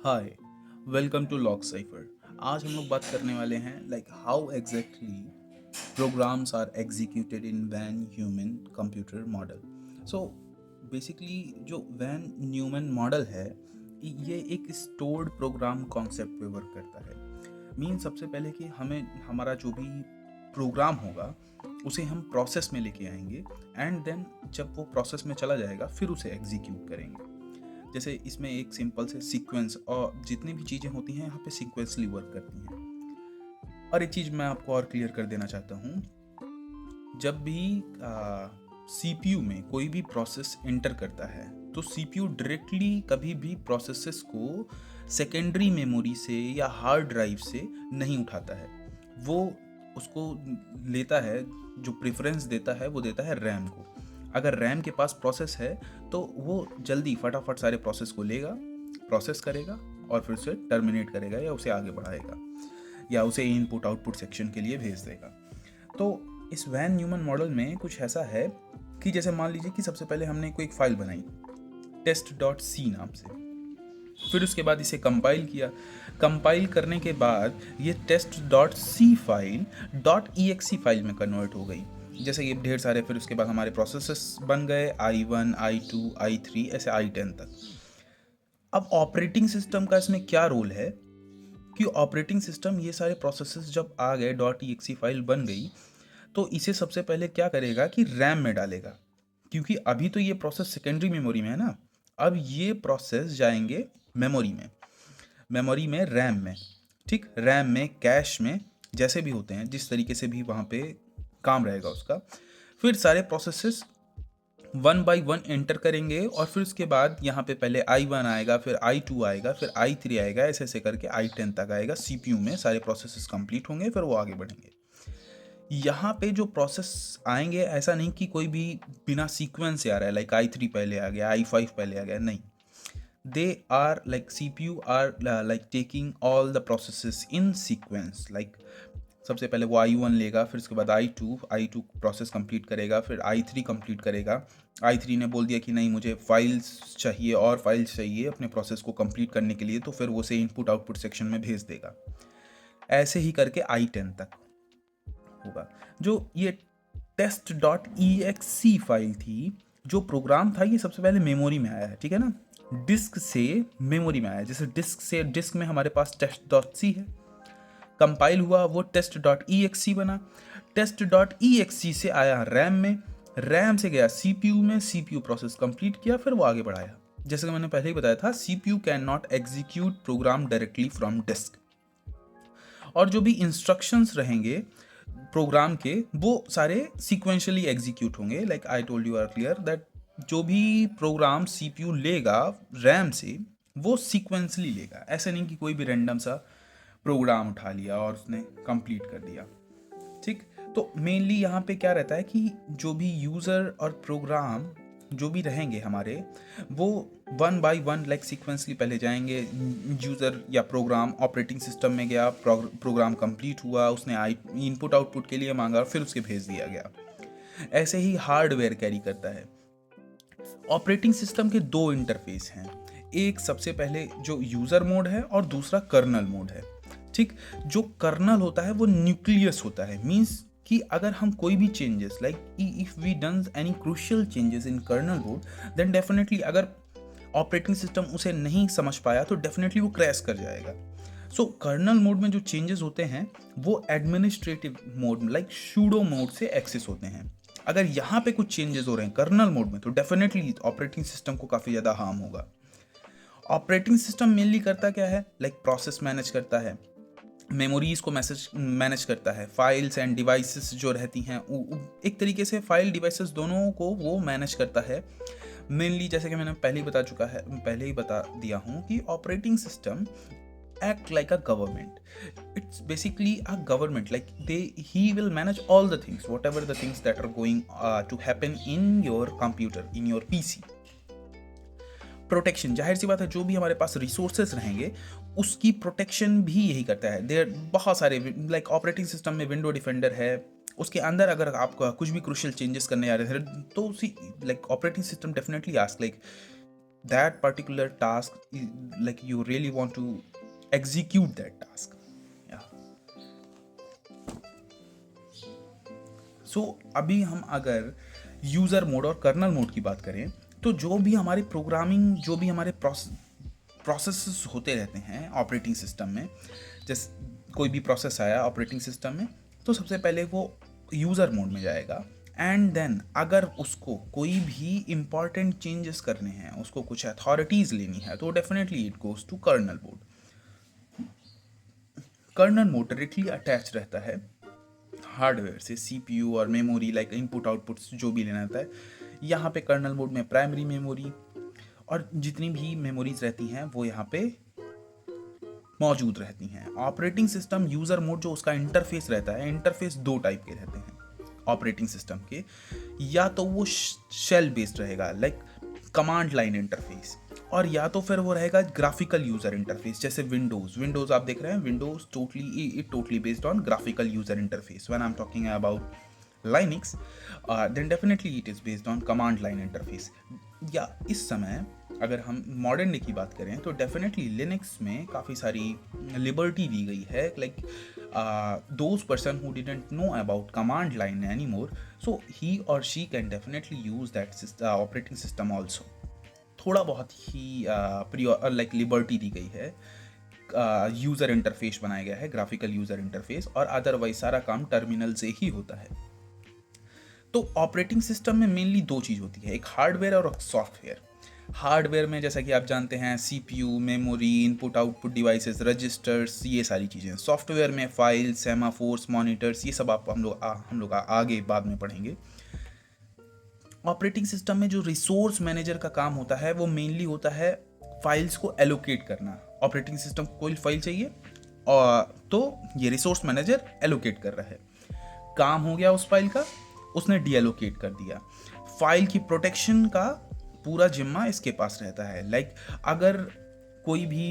Hi, welcome to Log Cipher. आज हम लोग बात करने वाले हैं how exactly programs are executed in van Neumann computer model. So basically जो वैन न्यूमन मॉडल है ये एक स्टोर्ड प्रोग्राम कॉन्सेप्ट पे वर्क करता है। मीन सबसे पहले कि हमें हमारा जो भी प्रोग्राम होगा उसे हम प्रोसेस में लेके आएंगे एंड देन जब वो प्रोसेस में चला जाएगा फिर उसे एग्जीक्यूट करेंगे। जैसे इसमें एक सिंपल से सीक्वेंस और जितनी भी चीज़ें होती हैं यहाँ पे सीक्वेंसली वर्क करती हैं। और एक चीज़ मैं आपको और क्लियर कर देना चाहता हूँ, जब भी सीपीयू में कोई भी प्रोसेस एंटर करता है तो सीपीयू डायरेक्टली कभी भी प्रोसेसेस को सेकेंडरी मेमोरी से या हार्ड ड्राइव से नहीं उठाता है। वो उसको लेता है, जो प्रेफरेंस देता है वो देता है रैम को। अगर रैम के पास प्रोसेस है तो वो जल्दी फटाफट सारे प्रोसेस को लेगा, प्रोसेस करेगा और फिर उसे टर्मिनेट करेगा या उसे आगे बढ़ाएगा या उसे इनपुट आउटपुट सेक्शन के लिए भेज देगा। तो इस वैन न्यूमन मॉडल में कुछ ऐसा है कि जैसे मान लीजिए कि सबसे पहले हमने कोई फाइल बनाई test.c नाम से, फिर उसके बाद इसे कंपाइल किया। कंपाइल करने के बाद ये test.c फाइल .exe फाइल में कन्वर्ट हो गई। जैसे ये ढेर सारे फिर उसके बाद हमारे प्रोसेसेस बन गए i1, i2, i3 ऐसे i10 तक। अब ऑपरेटिंग सिस्टम का इसमें क्या रोल है कि ऑपरेटिंग सिस्टम ये सारे प्रोसेसेस जब आ गए .exe फाइल बन गई तो इसे सबसे पहले क्या करेगा कि रैम में डालेगा, क्योंकि अभी तो ये प्रोसेस सेकेंडरी मेमोरी में है ना। अब ये प्रोसेस जाएंगे मेमोरी में, मेमोरी में रैम में, ठीक, रैम में कैश में, जैसे भी होते हैं जिस तरीके से भी वहाँ पे काम रहेगा उसका। फिर सारे processes one by one enter करेंगे और फिर उसके बाद यहाँ पे पहले i1 आएगा, फिर i2 आएगा, फिर i3 आएगा, ऐसे ऐसे करके i10 तक आएगा। सीपीयू में सारे प्रोसेसेस कंप्लीट होंगे, फिर वो आगे बढ़ेंगे। यहाँ पे जो प्रोसेस आएंगे ऐसा नहीं कि कोई भी बिना सीक्वेंस से आ रहा है, लाइक i3 पहले आ गया, i5 पहले आ गया, नहीं। They are like CPU are like taking all the processes in sequence. Like सबसे पहले वो i1 लेगा, फिर उसके बाद i2 प्रोसेस कंप्लीट करेगा, फिर i3 कंप्लीट करेगा। i3 ने बोल दिया कि नहीं मुझे फाइल्स चाहिए और फाइल्स चाहिए अपने प्रोसेस को कंप्लीट करने के लिए, तो फिर वो उसे इनपुट आउटपुट सेक्शन में भेज देगा। ऐसे ही करके i10 तक होगा। जो ये test.exe फाइल थी, जो प्रोग्राम था, ये सबसे पहले मेमोरी में आया है, ठीक है ना। डिस्क से मेमोरी में आया, जैसे डिस्क से डिस्क में हमारे पास test.c है, कंपाइल हुआ वो test.exe बना, test.exe से आया रैम में, रैम से गया सीपीयू में, सीपीयू प्रोसेस कंप्लीट किया, फिर वो आगे बढ़ाया। जैसे कि मैंने पहले ही बताया था, CPU can not execute program directly from disk, और जो भी इंस्ट्रक्शंस रहेंगे प्रोग्राम के वो सारे सीक्वेंशियली एग्जीक्यूट होंगे। Like I told you earlier that जो भी प्रोग्राम सीपीयू लेगा रैम से वो सीक्वेंसली लेगा, ऐसे नहीं कि कोई भी रैंडम सा प्रोग्राम उठा लिया और उसने कंप्लीट कर दिया, ठीक। तो मेनली यहाँ पे क्या रहता है कि जो भी यूज़र और प्रोग्राम जो भी रहेंगे हमारे, वो one by one like sequentially पहले जाएंगे। यूज़र या प्रोग्राम ऑपरेटिंग सिस्टम में गया, प्रोग्राम कंप्लीट हुआ, उसने इनपुट आउटपुट के लिए मांगा, फिर उसके भेज दिया गया। ऐसे ही हार्डवेयर कैरी करता है। ऑपरेटिंग सिस्टम के दो इंटरफेस हैं, एक सबसे पहले जो यूज़र मोड है और दूसरा कर्नल मोड है, ठीक। जो कर्नल होता है वो न्यूक्लियस होता है, मीन्स कि अगर हम कोई भी changes like if we done any crucial changes in kernel mode, then definitely अगर ऑपरेटिंग सिस्टम उसे नहीं समझ पाया तो डेफिनेटली वो क्रैश कर जाएगा। सो कर्नल मोड में जो चेंजेस होते हैं वो administrative mode like pseudo mode से एक्सेस होते हैं। अगर यहाँ पे कुछ चेंजेस हो रहे हैं कर्नल मोड में तो डेफिनेटली ऑपरेटिंग सिस्टम को काफ़ी ज़्यादा हार्म होगा। ऑपरेटिंग सिस्टम मेनली करता क्या है, लाइक प्रोसेस मैनेज करता है, मेमोरीज को मैनेज करता है, फाइल्स एंड डिवाइसेस जो रहती हैं एक तरीके से फाइल डिवाइसेस दोनों को वो मैनेज करता है मेनली। जैसे कि मैंने पहले ही बता दिया हूँ कि operating system act like a government. It's basically a government, like he will manage all the things, whatever the things that are going to happen in your computer, in your PC. Protection, जाहिर सी बात है, जो भी हमारे पास resources रहेंगे उसकी protection भी यही करता है। देयर बहुत सारे लाइक ऑपरेटिंग सिस्टम में विंडो डिफेंडर है, उसके अंदर अगर आपका कुछ भी क्रूशियल चेंजेस करने आ रहे थे तो उसी like operating system definitely ask like that particular task like you really want to execute that task. Yeah. So अभी हम अगर यूज़र मोड और कर्नल मोड की बात करें, तो जो भी हमारी प्रोग्रामिंग, जो भी हमारे प्रोसेस होते रहते हैं ऑपरेटिंग सिस्टम में, जैसे कोई भी प्रोसेस आया ऑपरेटिंग सिस्टम में, तो सबसे पहले वो यूज़र मोड में जाएगा, एंड देन अगर उसको कोई भी इम्पॉर्टेंट चेंजेस करने हैं, उसको कुछ अथॉरिटीज़ लेनी है, तो definitely it goes to kernel mode. Kernel mode directly attach रहता है हार्डवेयर से, सीपीयू और मेमोरी, लाइक इनपुट आउटपुट्स जो भी लेना होता है। यहाँ पे कर्नल मोड में प्राइमरी मेमोरी और जितनी भी मेमोरीज रहती हैं वो यहाँ पे मौजूद रहती हैं। ऑपरेटिंग सिस्टम यूज़र मोड जो उसका इंटरफेस रहता है, इंटरफेस दो टाइप के रहते हैं ऑपरेटिंग सिस्टम के। या तो वो शेल बेस्ड रहेगा, लाइक कमांड लाइन इंटरफेस, और या तो फिर वो रहेगा ग्राफिकल यूज़र इंटरफेस, जैसे विंडोज़ आप देख रहे हैं, Windows totally based on graphical user interface. When I am talking about Linux, then definitely it is based on command line interface. या इस समय अगर हम मॉडर्न डे की बात करें तो डेफिनेटली लिनक्स में काफ़ी सारी लिबर्टी दी गई है, like those person who didn't know about command line any more, so he और she can definitely use that operating system also. थोड़ा बहुत ही लाइक लिबर्टी दी गई है, यूज़र इंटरफेस बनाया गया है, ग्राफिकल यूज़र इंटरफेस, और अदरवाइज सारा काम टर्मिनल से ही होता है। तो ऑपरेटिंग सिस्टम में मेनली दो चीज़ होती है, एक हार्डवेयर और एक सॉफ्टवेयर। हार्डवेयर में जैसा कि आप जानते हैं CPU, memory, input output devices, registers, ये सारी चीज़ें। सॉफ्टवेयर में फाइल्स, सेमाफोर्स, मॉनिटर्स, ये सब आप हम लोग आगे बाद में पढ़ेंगे। ऑपरेटिंग सिस्टम में जो रिसोर्स मैनेजर का काम होता है वो मेनली होता है फाइल्स को एलोकेट करना। ऑपरेटिंग सिस्टम को कोई फाइल चाहिए और तो ये रिसोर्स मैनेजर एलोकेट कर रहा है, काम हो गया उस फाइल का, उसने डी एलोकेट कर दिया। फाइल की प्रोटेक्शन का पूरा जिम्मा इसके पास रहता है, लाइक अगर कोई भी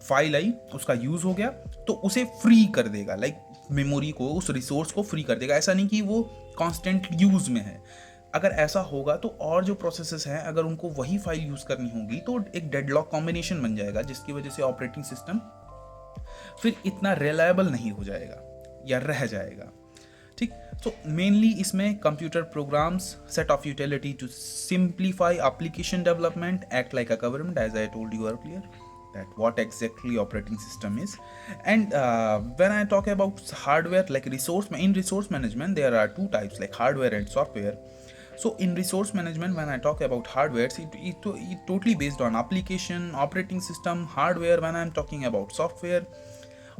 फाइल आई, उसका यूज़ हो गया तो उसे फ्री कर देगा, लाइक मेमोरी को, उस रिसोर्स को फ्री कर देगा। ऐसा नहीं कि वो कांस्टेंट यूज़ में है। अगर ऐसा होगा तो और जो प्रोसेसेस हैं अगर उनको वही फाइल यूज़ करनी होगी तो एक डेडलॉक कॉम्बिनेशन बन जाएगा, जिसकी वजह से ऑपरेटिंग सिस्टम फिर इतना रिलायबल नहीं हो जाएगा या रह जाएगा। ठीक, तो मेनली इसमें computer programs, set of utility to simplify application development, act like a government, as I told you earlier that what exactly operating system is. And when I talk about hardware, like in resource management there are two types, like hardware and software. So in resource management, when I talk about hardware, it totally based on application, operating system, hardware. When I'm talking about software,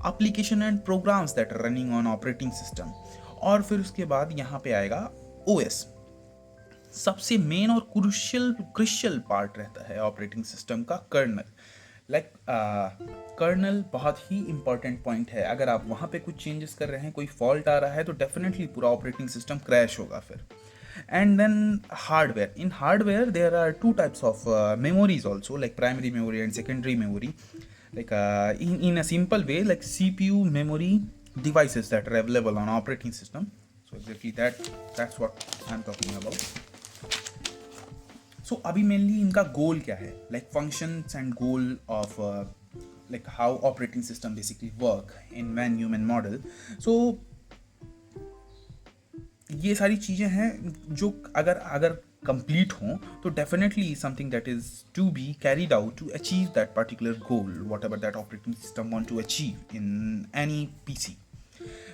application and programs that are running on operating system. और फिर उसके बाद यहाँ पे आएगा OS। सबसे main और crucial part रहता है ऑपरेटिंग सिस्टम का कर्नल। लाइक कर्नल बहुत ही इंपॉर्टेंट पॉइंट है। अगर आप वहाँ पे कुछ चेंजेस कर रहे हैं, कोई फॉल्ट आ रहा है, तो डेफिनेटली पूरा ऑपरेटिंग सिस्टम क्रैश होगा फिर। And then hardware, in hardware there are two types of memories also, like primary memory and secondary memory. Like in a simple way, like CPU, memory, devices that are available on operating system. So exactly that's what I'm talking about. So अभी mainly इनका goal क्या है, like functions and goal of like how operating system basically work in man-human model. So ये सारी चीज़ें हैं जो अगर complete हों तो definitely something that is to be carried out to achieve that particular goal, whatever that operating system want to achieve in any PC.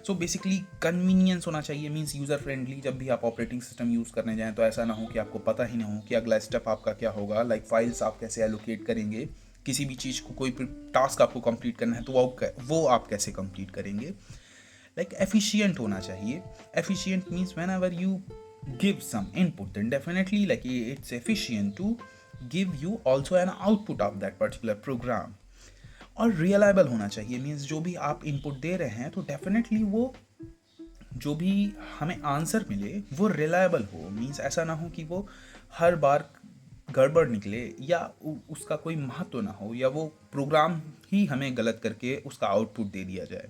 So basically convenience होना चाहिए, means user friendly। जब भी आप operating system यूज़ करने जाएं तो ऐसा ना हो कि आपको पता ही ना हो कि अगला स्टेप आपका क्या होगा, like files आप कैसे allocate करेंगे, किसी भी चीज़ को, कोई टास्क आपको कंप्लीट करना है तो वो आप कैसे कंप्लीट करेंगे। लाइक एफिशिएंट होना चाहिए। Efficient means when ever you give some input, then definitely like it's efficient to give you also an output of that particular program. और reliable होना चाहिए, मीन्स जो भी आप इनपुट दे रहे हैं तो डेफिनेटली वो जो भी हमें आंसर मिले वो रिलायबल हो, मीन्स ऐसा ना हो कि वो हर बार गड़बड़ निकले या उसका कोई महत्व ना हो, या वो प्रोग्राम ही हमें गलत करके उसका आउटपुट दे दिया जाए।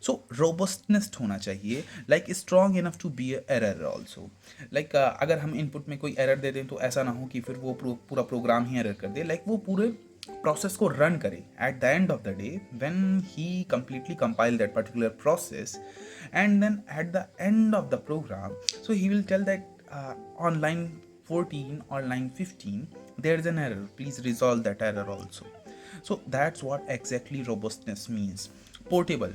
सो रोबस्टनेस होना चाहिए, like strong enough to be error also. Like अगर हम इनपुट में कोई एरर दे दें तो ऐसा ना हो कि फिर वो पूरा प्रोग्राम ही एरर कर दे, लाइक वो पूरे प्रोसेस को रन करे at the end of the day when he completely compile that particular process, and then at the end of the program, so he will tell that on line 14 or line 15 there is an error, please resolve that error also. So that's what exactly robustness means. Portable,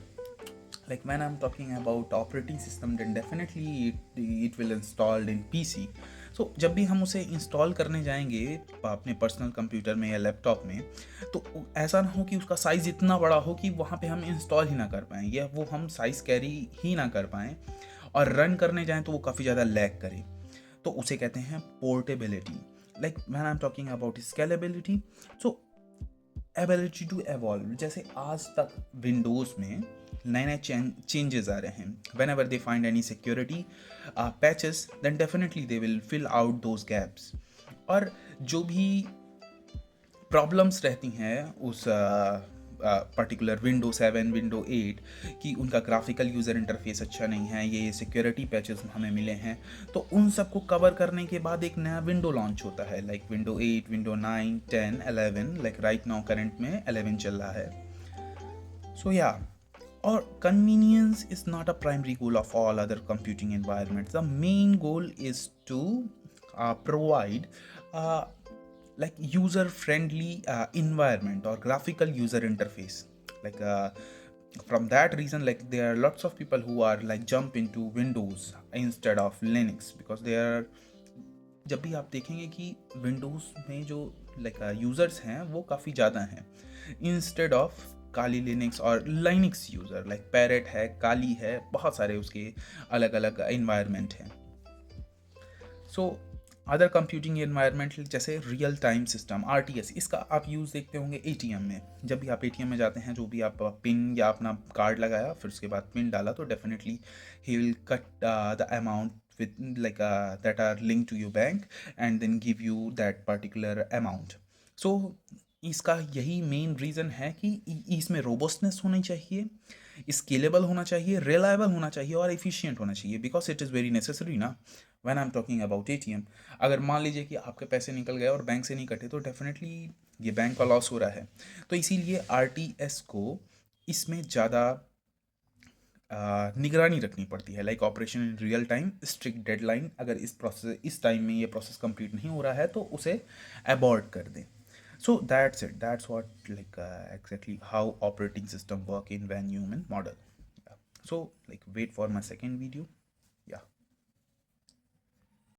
like when I'm talking about operating system, then definitely it will installed in PC. So जब भी हम उसे install करने जाएंगे अपने personal computer में या laptop में, तो ऐसा ना हो कि उसका साइज़ इतना बड़ा हो कि वहाँ पे हम इंस्टॉल ही ना कर पाएँ, या वो हम साइज़ कैरी ही ना कर पाएँ और रन करने जाएं तो वो काफ़ी ज़्यादा लैग करे, तो उसे कहते हैं portability. Like when I am talking about scalability, so ability to evolve, जैसे आज तक विंडोज़ में नए नए चेंजेस आ रहे हैं, whenever they find any security patches, then definitely they will fill out those gaps. और जो भी प्रॉब्लम्स रहती हैं उस पर्टिकुलर विंडो 7 विंडो 8 कि उनका ग्राफिकल यूज़र इंटरफेस अच्छा नहीं है, ये सिक्योरिटी पैचेस हमें मिले हैं, तो उन सबको कवर करने के बाद एक नया विंडो लॉन्च होता है, like window 8 window 9 10 11, like right now current में 11 चल रहा है। सो या, or convenience is not a primary goal of all other computing environments. The main goal is to provide like user friendly environment or graphical user interface, like from that reason, like there are lots of people who are like jump into Windows instead of Linux, because they are, जब भी आप देखेंगे कि Windows में जो like users हैं वो काफ़ी ज़्यादा हैं इंस्टेड ऑफ काली लिनक्स और लाइनक्स यूज़र, लाइक पैरेट है, काली है, बहुत सारे उसके अलग अलग इन्वायरमेंट हैं। सो अदर कंप्यूटिंग इन्वायरमेंट जैसे रियल टाइम सिस्टम RTS, इसका आप यूज़ देखते होंगे ATM में। जब भी आप ATM में जाते हैं, जो भी आप पिन या अपना कार्ड लगाया फिर उसके बाद पिन डाला, तो definitely he will cut the amount with like that are linked to your bank and then give you that particular amount. So इसका यही मेन रीज़न है कि इसमें रोबस्टनेस होनी चाहिए, स्केलेबल होना चाहिए, रिलायबल होना चाहिए और एफिशिएंट होना चाहिए, because it is very necessary ना when I am talking about ATM। अगर मान लीजिए कि आपके पैसे निकल गए और बैंक से नहीं कटे, तो डेफिनेटली ये बैंक का लॉस हो रहा है। तो इसीलिए RTS को इसमें ज़्यादा निगरानी रखनी पड़ती है, like operation in real time, strict deadline, अगर इस टाइम में ये प्रोसेस कंप्लीट नहीं हो रहा है तो उसे अबॉर्ट कर दें। So that's it, that's what like exactly how operating system work in van human model. So like wait for my second video.